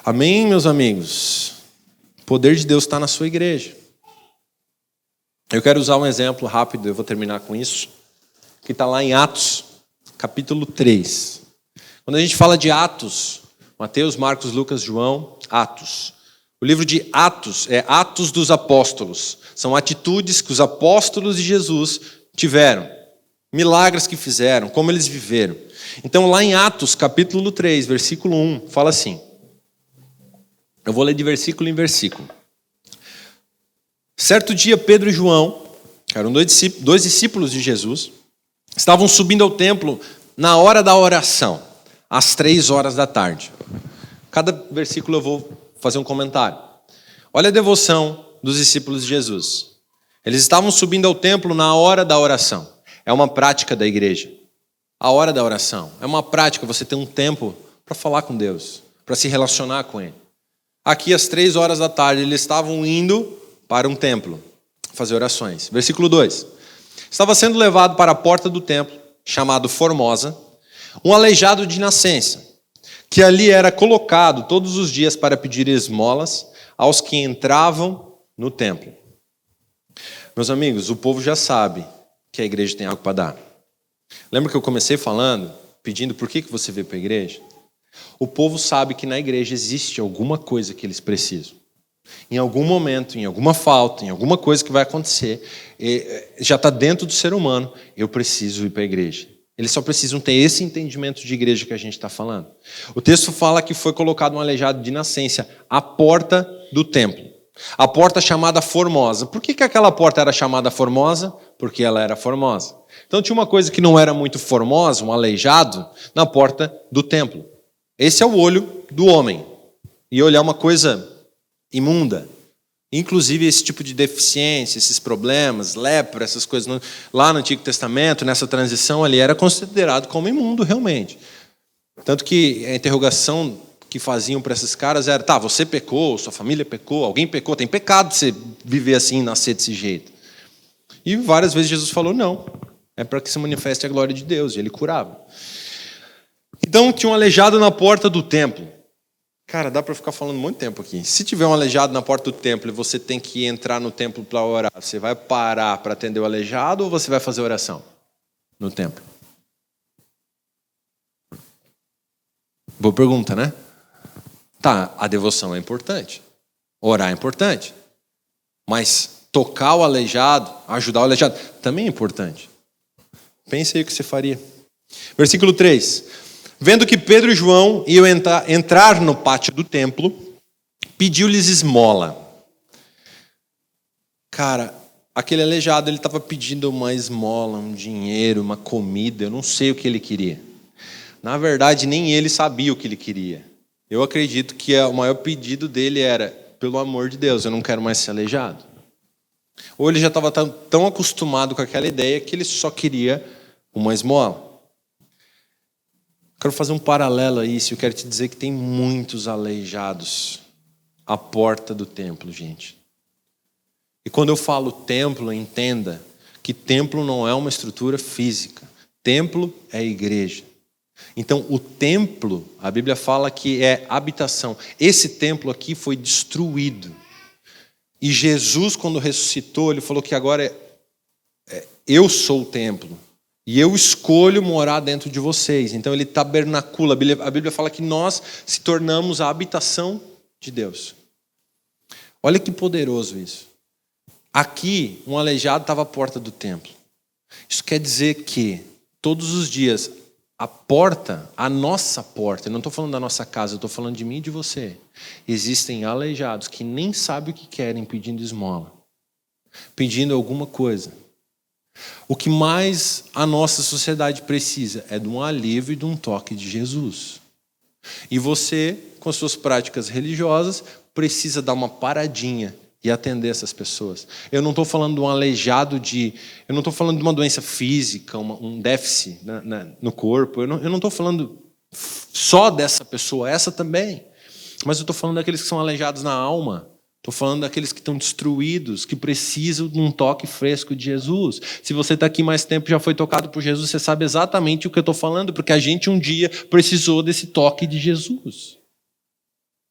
Amém, meus amigos? O poder de Deus está na sua igreja. Eu quero usar um exemplo rápido, eu vou terminar com isso, que está lá em Atos, capítulo 3. Quando a gente fala de Atos, Mateus, Marcos, Lucas, João, Atos. O livro de Atos é Atos dos Apóstolos. São atitudes que os apóstolos de Jesus tiveram, milagres que fizeram, como eles viveram. Então, lá em Atos, capítulo 3, versículo 1, fala assim. Eu vou ler de versículo em versículo. Certo dia, Pedro e João, que eram dois discípulos de Jesus, estavam subindo ao templo na hora da oração, às 3 horas da tarde. Cada versículo eu vou fazer um comentário. Olha a devoção dos discípulos de Jesus. Eles estavam subindo ao templo na hora da oração. É uma prática da igreja. A hora da oração é uma prática, você ter um tempo para falar com Deus, para se relacionar com Ele. Aqui, às 3 horas da tarde, eles estavam indo para um templo fazer orações. Versículo 2. Estava sendo levado para a porta do templo, chamado Formosa, um aleijado de nascença, que ali era colocado todos os dias para pedir esmolas aos que entravam no templo. Meus amigos, o povo já sabe que a igreja tem algo para dar. Lembra que eu comecei falando, pedindo por que você veio para a igreja? O povo sabe que na igreja existe alguma coisa que eles precisam. Em algum momento, em alguma falta, em alguma coisa que vai acontecer, já está dentro do ser humano, eu preciso ir para a igreja. Eles só precisam ter esse entendimento de igreja que a gente está falando. O texto fala que foi colocado um aleijado de nascença à porta do templo. A porta chamada Formosa. Por que aquela porta era chamada Formosa? Porque ela era formosa. Então tinha uma coisa que não era muito formosa, um aleijado, na porta do templo. Esse é o olho do homem. E olhar uma coisa imunda. Inclusive esse tipo de deficiência, esses problemas, lepra, essas coisas, lá no Antigo Testamento, nessa transição ali, era considerado como imundo realmente. Tanto que a interrogação que faziam para esses caras era, tá, você pecou, sua família pecou, alguém pecou, tem pecado você viver assim, nascer desse jeito. E várias vezes Jesus falou, não, é para que se manifeste a glória de Deus, e ele curava. Então tinha um aleijado na porta do templo. Cara, dá para ficar falando muito tempo aqui. Se tiver um aleijado na porta do templo e você tem que entrar no templo para orar, você vai parar para atender o aleijado ou você vai fazer oração no templo? Boa pergunta, né? Tá, a devoção é importante. Orar é importante. Mas tocar o aleijado, ajudar o aleijado, também é importante. Pense aí o que você faria. Versículo 3. Vendo que Pedro e João iam entrar no pátio do templo, pediu-lhes esmola. Cara, aquele aleijado, ele estava pedindo uma esmola, um dinheiro, uma comida, eu não sei o que ele queria. Na verdade, nem ele sabia o que ele queria. Eu acredito que o maior pedido dele era, pelo amor de Deus, eu não quero mais ser aleijado. Ou ele já estava tão acostumado com aquela ideia que ele só queria uma esmola. Quero fazer um paralelo a isso. Eu quero te dizer que tem muitos aleijados à porta do templo, gente. E quando eu falo templo, entenda que templo não é uma estrutura física. Templo é igreja. Então, o templo, a Bíblia fala que é habitação. Esse templo aqui foi destruído. E Jesus, quando ressuscitou, ele falou que agora eu sou o templo. E eu escolho morar dentro de vocês. Então ele tabernacula. A Bíblia fala que nós se tornamos a habitação de Deus. Olha que poderoso isso. Aqui, um aleijado estava à porta do templo. Isso quer dizer que todos os dias, a porta, a nossa porta, eu não estou falando da nossa casa, eu estou falando de mim e de você. Existem aleijados que nem sabem o que querem pedindo esmola, pedindo alguma coisa. O que mais a nossa sociedade precisa é de um alívio e de um toque de Jesus. E você, com as suas práticas religiosas, precisa dar uma paradinha e atender essas pessoas. Eu não estou falando de um aleijado eu não estou falando de uma doença física, um déficit no corpo. Eu não estou falando só dessa pessoa, essa também. Mas eu estou falando daqueles que são aleijados na alma. Estou falando daqueles que estão destruídos, que precisam de um toque fresco de Jesus. Se você está aqui mais tempo e já foi tocado por Jesus, você sabe exatamente o que eu estou falando, porque a gente um dia precisou desse toque de Jesus.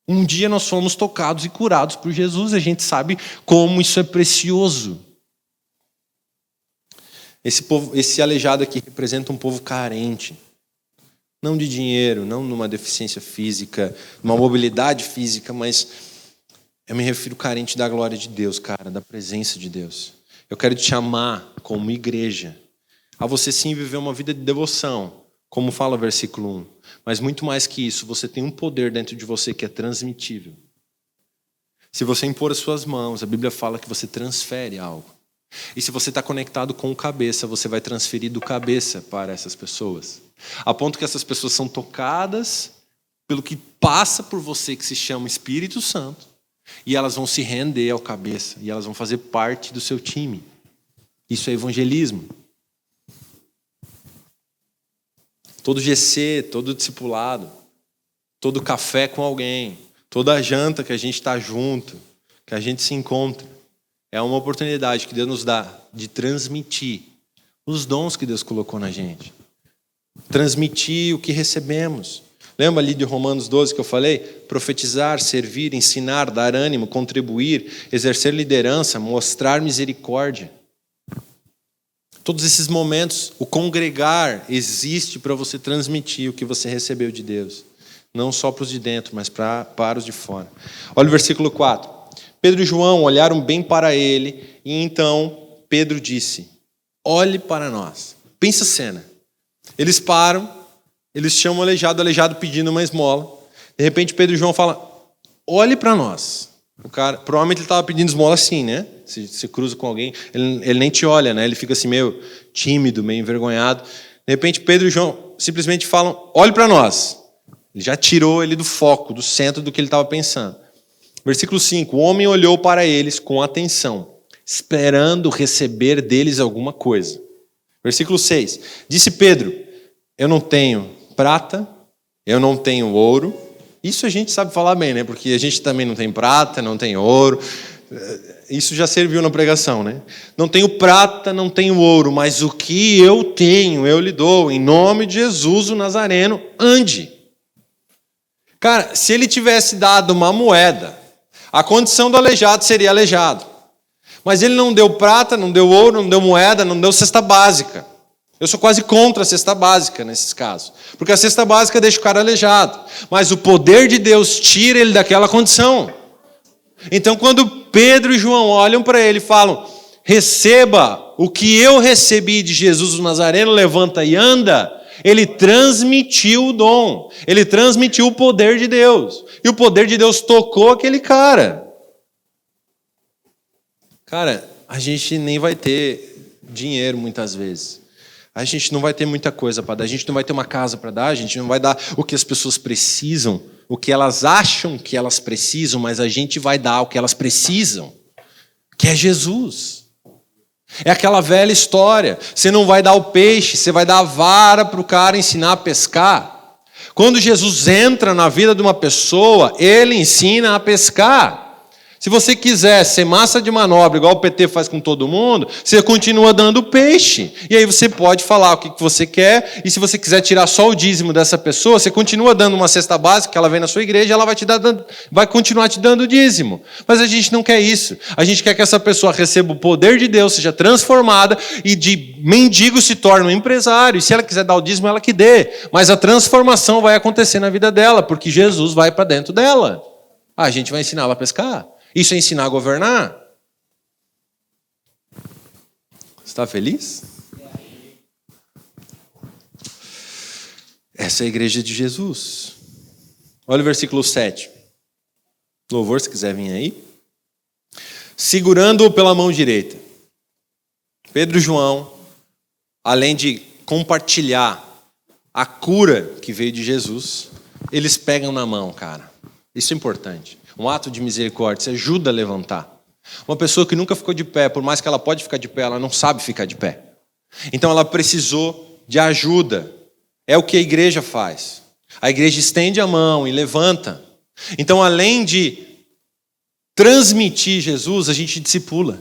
Um dia nós fomos tocados e curados por Jesus, a gente sabe como isso é precioso. Esse aleijado aqui representa um povo carente. Não de dinheiro, não numa deficiência física, numa mobilidade física, mas eu me refiro carente da glória de Deus, cara, da presença de Deus. Eu quero te chamar como igreja a você sim viver uma vida de devoção, como fala o versículo 1. Mas muito mais que isso, você tem um poder dentro de você que é transmitível. Se você impor as suas mãos, a Bíblia fala que você transfere algo. E se você está conectado com o cabeça, você vai transferir do cabeça para essas pessoas. A ponto que essas pessoas são tocadas pelo que passa por você, que se chama Espírito Santo. E elas vão se render ao cabeça. E elas vão fazer parte do seu time. Isso é evangelismo. Todo GC, todo discipulado, todo café com alguém, toda janta que a gente está junto, que a gente se encontra, é uma oportunidade que Deus nos dá de transmitir os dons que Deus colocou na gente. Transmitir o que recebemos. Lembra ali de Romanos 12 que eu falei? Profetizar, servir, ensinar, dar ânimo, contribuir, exercer liderança, mostrar misericórdia. Todos esses momentos, o congregar existe para você transmitir o que você recebeu de Deus. Não só para os de dentro, mas para os de fora. Olha o versículo 4. Pedro e João olharam bem para ele e então Pedro disse: olhe para nós. Pensa a cena. Eles param, eles chamam o aleijado pedindo uma esmola. De repente Pedro e João falam: olhe para nós. O cara, provavelmente ele estava pedindo esmola assim, né? Se cruza com alguém, ele nem te olha, né? Ele fica assim meio tímido, meio envergonhado. De repente Pedro e João simplesmente falam: olhe para nós. Ele já tirou ele do foco, do centro do que ele estava pensando. Versículo 5. O homem olhou para eles com atenção, esperando receber deles alguma coisa. Versículo 6. Disse Pedro: eu não tenho prata, eu não tenho ouro. Isso a gente sabe falar bem, né? Porque a gente também não tem prata, não tem ouro. Isso já serviu na pregação, né? Não tenho prata, não tenho ouro, mas o que eu tenho, eu lhe dou. Em nome de Jesus, o Nazareno, ande. Cara, se ele tivesse dado uma moeda, a condição do aleijado seria aleijado. Mas ele não deu prata, não deu ouro, não deu moeda, não deu cesta básica. Eu sou quase contra a cesta básica nesses casos. Porque a cesta básica deixa o cara aleijado. Mas o poder de Deus tira ele daquela condição. Então quando Pedro e João olham para ele e falam: receba o que eu recebi de Jesus o Nazareno, levanta e anda. Ele transmitiu o dom. Ele transmitiu o poder de Deus. E o poder de Deus tocou aquele cara. Cara, a gente nem vai ter dinheiro muitas vezes. A gente não vai ter muita coisa para dar. A gente não vai ter uma casa para dar. A gente não vai dar o que as pessoas precisam, o que elas acham que elas precisam, mas a gente vai dar o que elas precisam, que é Jesus. É aquela velha história. Você não vai dar o peixe, você vai dar a vara para o cara ensinar a pescar. Quando Jesus entra na vida de uma pessoa, ele ensina a pescar. Se você quiser ser massa de manobra, igual o PT faz com todo mundo, você continua dando peixe. E aí você pode falar o que você quer, e se você quiser tirar só o dízimo dessa pessoa, você continua dando uma cesta básica, que ela vem na sua igreja, ela vai continuar te dando dízimo. Mas a gente não quer isso. A gente quer que essa pessoa receba o poder de Deus, seja transformada, e de mendigo se torne um empresário. E se ela quiser dar o dízimo, ela que dê. Mas a transformação vai acontecer na vida dela, porque Jesus vai para dentro dela. A gente vai ensinar ela a pescar. Isso é ensinar a governar? Você está feliz? Essa é a igreja de Jesus. Olha o versículo 7. Louvor, se quiser vir aí. Segurando-o pela mão direita. Pedro e João, além de compartilhar a cura que veio de Jesus, eles pegam na mão, cara. Isso é importante. Um ato de misericórdia, isso ajuda a levantar. Uma pessoa que nunca ficou de pé, por mais que ela pode ficar de pé, ela não sabe ficar de pé. Então ela precisou de ajuda. É o que a igreja faz. A igreja estende a mão e levanta. Então, além de transmitir Jesus, a gente discipula.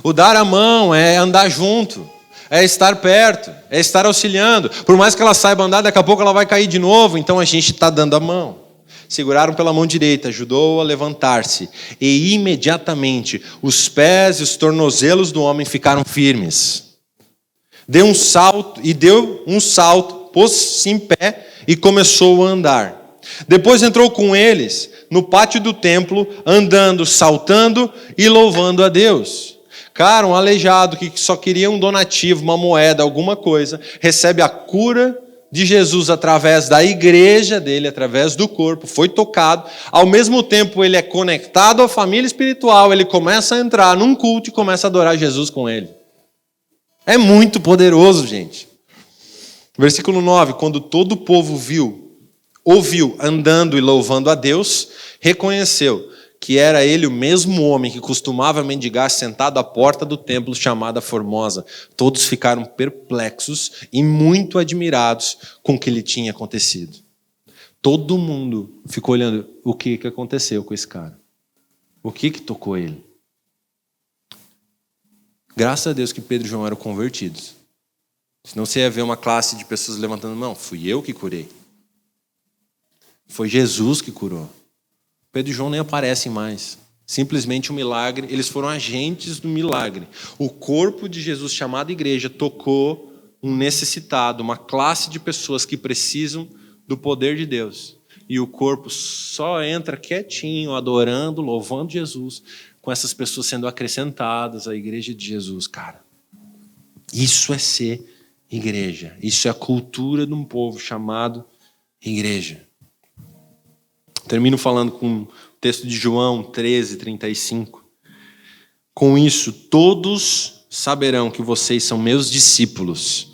O dar a mão é andar junto, é estar perto, é estar auxiliando. Por mais que ela saiba andar, daqui a pouco ela vai cair de novo, então a gente está dando a mão. Seguraram pela mão direita, ajudou a levantar-se, e imediatamente os pés e os tornozelos do homem ficaram firmes. Deu um salto, pôs-se em pé e começou a andar. Depois entrou com eles no pátio do templo, andando, saltando e louvando a Deus. Cara, um aleijado que só queria um donativo, uma moeda, alguma coisa, recebe a cura de Jesus através da igreja dele, através do corpo, foi tocado. Ao mesmo tempo, ele é conectado à família espiritual, ele começa a entrar num culto e começa a adorar Jesus com ele. É muito poderoso, gente. Versículo 9, quando todo o povo ouviu andando e louvando a Deus, reconheceu que era ele o mesmo homem que costumava mendigar sentado à porta do templo chamada Formosa. Todos ficaram perplexos e muito admirados com o que lhe tinha acontecido. Todo mundo ficou olhando o que aconteceu com esse cara. O que tocou ele? Graças a Deus que Pedro e João eram convertidos. Senão você ia ver uma classe de pessoas levantando mão. Fui eu que curei. Foi Jesus que curou. Pedro e João nem aparecem mais. Simplesmente um milagre. Eles foram agentes do milagre. O corpo de Jesus, chamado igreja, tocou um necessitado, uma classe de pessoas que precisam do poder de Deus. E o corpo só entra quietinho, adorando, louvando Jesus, com essas pessoas sendo acrescentadas à igreja de Jesus, cara. Isso é ser igreja. Isso é a cultura de um povo chamado igreja. Termino falando com o texto de João 13:35. Com isso, todos saberão que vocês são meus discípulos,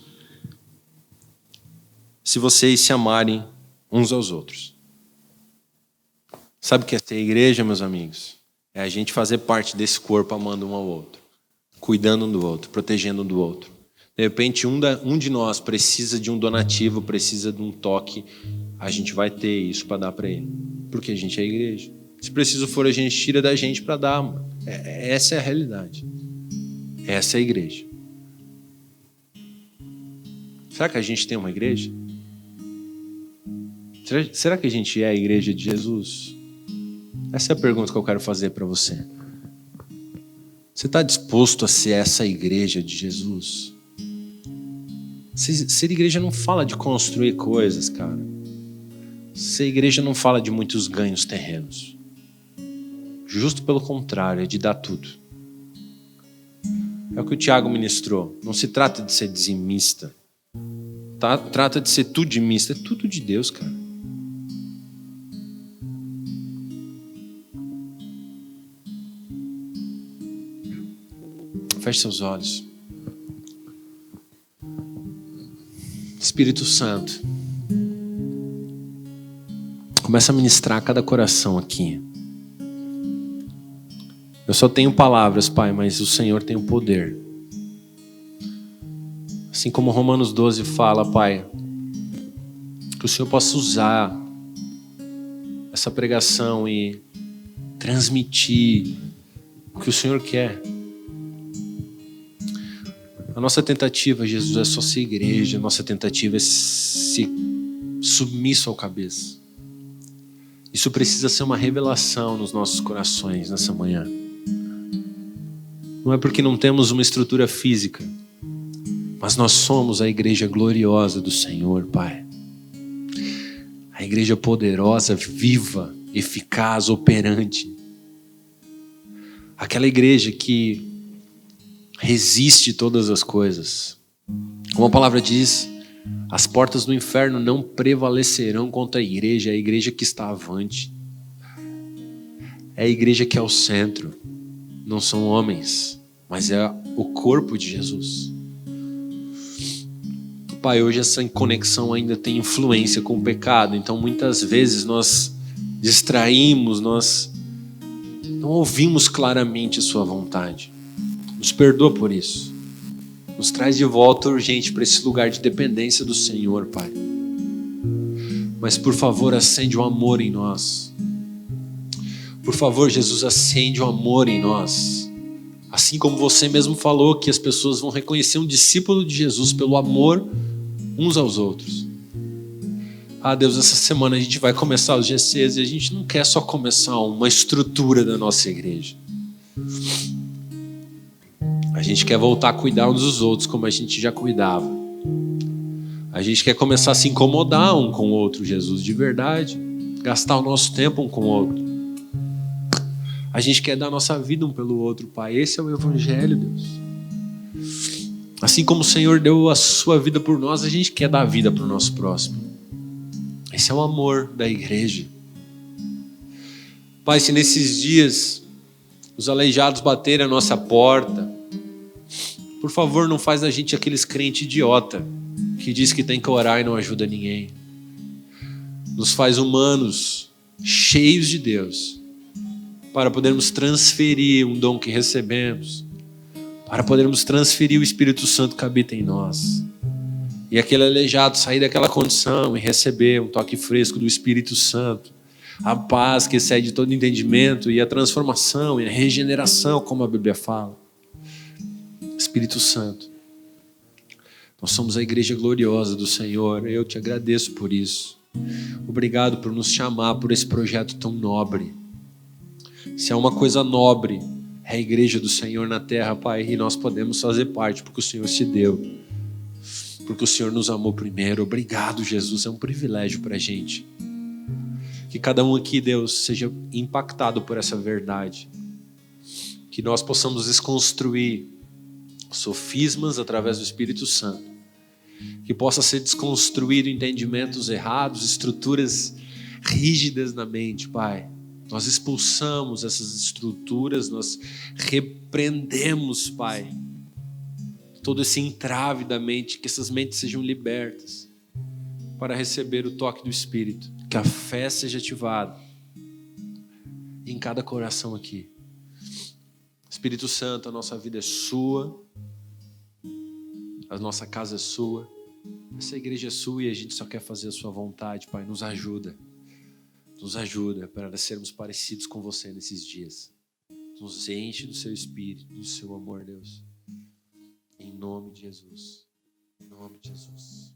se vocês se amarem uns aos outros. Sabe o que é ser igreja, meus amigos? É a gente fazer parte desse corpo amando um ao outro, cuidando um do outro, protegendo um do outro. De repente, um de nós precisa de um donativo, precisa de um toque, a gente vai ter isso para dar para ele, porque a gente é a igreja. Se preciso for, a gente tira da gente para dar, mano. Essa é a realidade. Essa é a igreja. Será que a gente tem uma igreja? Será que a gente é a igreja de Jesus? Essa é a pergunta que eu quero fazer para você. Você está disposto a ser essa igreja de Jesus? Ser igreja não fala de construir coisas, cara. Ser igreja não fala de muitos ganhos terrenos. Justo pelo contrário, é de dar tudo. É o que o Tiago ministrou. Não se trata de ser dizimista. Trata de ser tudimista. É tudo de Deus, cara. Feche seus olhos. Espírito Santo, começa a ministrar a cada coração aqui. Eu só tenho palavras, Pai, mas o Senhor tem o poder. Assim como Romanos 12 fala, Pai, que o Senhor possa usar essa pregação e transmitir o que o Senhor quer. A nossa tentativa, Jesus, é só ser igreja. A nossa tentativa é ser submisso ao cabeça. Isso precisa ser uma revelação nos nossos corações nessa manhã. Não é porque não temos uma estrutura física, mas nós somos a igreja gloriosa do Senhor, Pai. A igreja poderosa, viva, eficaz, operante. Aquela igreja que resiste todas as coisas. Como a palavra diz, as portas do inferno não prevalecerão contra a igreja que está avante. É a igreja que é o centro. Não são homens, mas é o corpo de Jesus. Pai, hoje essa conexão ainda tem influência com o pecado, então muitas vezes nós distraímos, nós não ouvimos claramente a sua vontade. Nos perdoa por isso. Nos traz de volta urgente para esse lugar de dependência do Senhor, Pai. Mas por favor, acende o amor em nós. Por favor, Jesus, acende o amor em nós. Assim como você mesmo falou que as pessoas vão reconhecer um discípulo de Jesus pelo amor uns aos outros. Ah, Deus, essa semana a gente vai começar os GCs e a gente não quer só começar uma estrutura da nossa igreja. A gente quer voltar a cuidar uns dos outros como a gente já cuidava. A gente quer começar a se incomodar um com o outro, Jesus, de verdade. Gastar o nosso tempo um com o outro. A gente quer dar a nossa vida um pelo outro, Pai. Esse é o Evangelho, Deus. Assim como o Senhor deu a sua vida por nós, a gente quer dar a vida para o nosso próximo. Esse é o amor da igreja. Pai, se nesses dias os aleijados baterem a nossa porta, por favor, não faz da gente aqueles crentes idiota que diz que tem que orar e não ajuda ninguém. Nos faz humanos, cheios de Deus, para podermos transferir um dom que recebemos, para podermos transferir o Espírito Santo que habita em nós. E aquele aleijado sair daquela condição e receber um toque fresco do Espírito Santo, a paz que excede todo entendimento e a transformação e a regeneração, como a Bíblia fala. Espírito Santo, nós somos a igreja gloriosa do Senhor, eu te agradeço por isso. Obrigado por nos chamar por esse projeto tão nobre. Se é uma coisa nobre, é a igreja do Senhor na terra, Pai, e nós podemos fazer parte porque o Senhor se deu, porque o Senhor nos amou primeiro. Obrigado, Jesus, é um privilégio para a gente. Que cada um aqui, Deus, seja impactado por essa verdade. Que nós possamos desconstruir sofismas através do Espírito Santo. Que possa ser desconstruído entendimentos errados, estruturas rígidas na mente, Pai. Nós expulsamos essas estruturas, nós repreendemos, Pai, todo esse entrave da mente, que essas mentes sejam libertas para receber o toque do Espírito, que a fé seja ativada em cada coração aqui. Espírito Santo, a nossa vida é sua, a nossa casa é sua, essa igreja é sua e a gente só quer fazer a sua vontade, Pai. Nos ajuda para sermos parecidos com você nesses dias. Nos enche do seu Espírito, do seu amor, Deus. Em nome de Jesus. Em nome de Jesus.